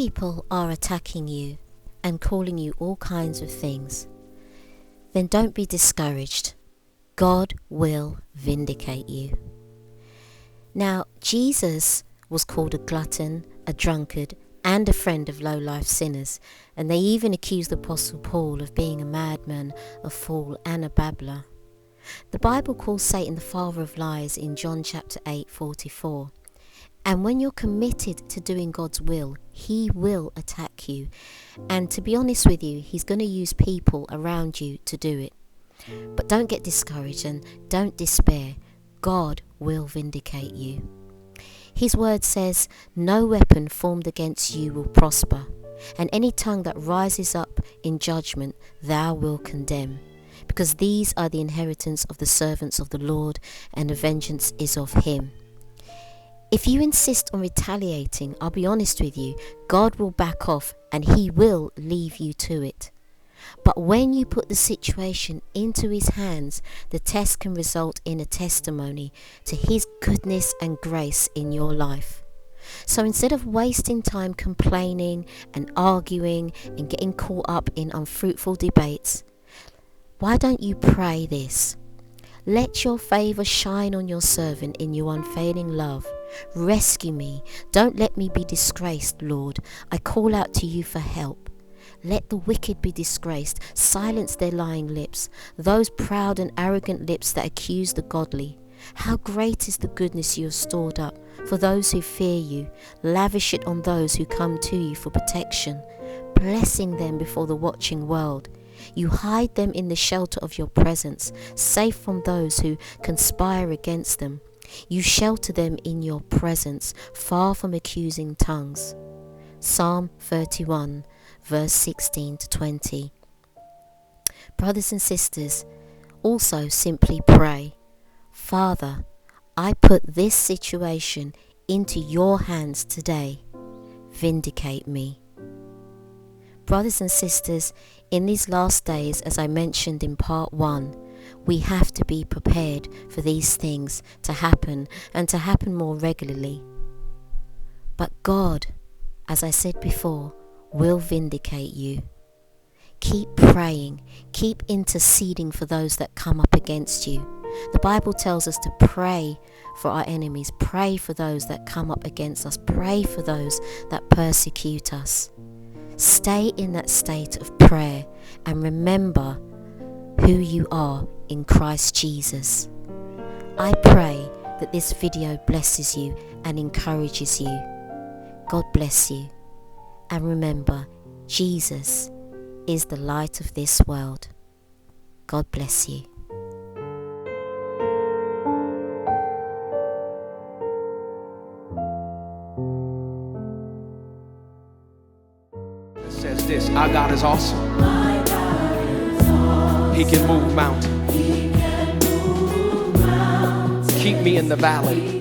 people are attacking you and calling you all kinds of things, then don't be discouraged. God will vindicate you. Now, Jesus was called a glutton, a drunkard, and a friend of low-life sinners, and they even accused the Apostle Paul of being a madman, a fool, and a babbler. The Bible calls Satan the father of lies in John chapter 8:44. And when you're committed to doing God's will, he will attack you. And to be honest with you, he's going to use people around you to do it. But don't get discouraged and don't despair. God will vindicate you. His word says, "No weapon formed against you will prosper, and any tongue that rises up in judgment thou will condemn. Because these are the inheritance of the servants of the Lord, and the vengeance is of him." If you insist on retaliating, I'll be honest with you, God will back off and he will leave you to it. But when you put the situation into his hands, the test can result in a testimony to his goodness and grace in your life. So instead of wasting time complaining and arguing and getting caught up in unfruitful debates, why don't you pray this? Let your favour shine on your servant in your unfailing love. Rescue me. Don't let me be disgraced, Lord. I call out to you for help. Let the wicked be disgraced. Silence their lying lips, those proud and arrogant lips that accuse the godly. How great is the goodness you have stored up for those who fear you. Lavish it on those who come to you for protection, blessing them before the watching world. You hide them in the shelter of your presence, safe from those who conspire against them. You shelter them in your presence, far from accusing tongues. Psalm 31, verse 16 to 20. Brothers and sisters, also simply pray, "Father, I put this situation into your hands today. Vindicate me." Brothers and sisters, in these last days, as I mentioned in part 1, we have to be prepared for these things to happen and to happen more regularly. But God, as I said before, will vindicate you. Keep praying, keep interceding for those that come up against you. The Bible tells us to pray for our enemies, pray for those that come up against us, pray for those that persecute us. Stay in that state of prayer and remember who you are in Christ Jesus. I pray that this video blesses you and encourages you. God bless you. And remember, Jesus is the light of this world. God bless you. It says this, our God is awesome. He can move mountains. Keep me in the valley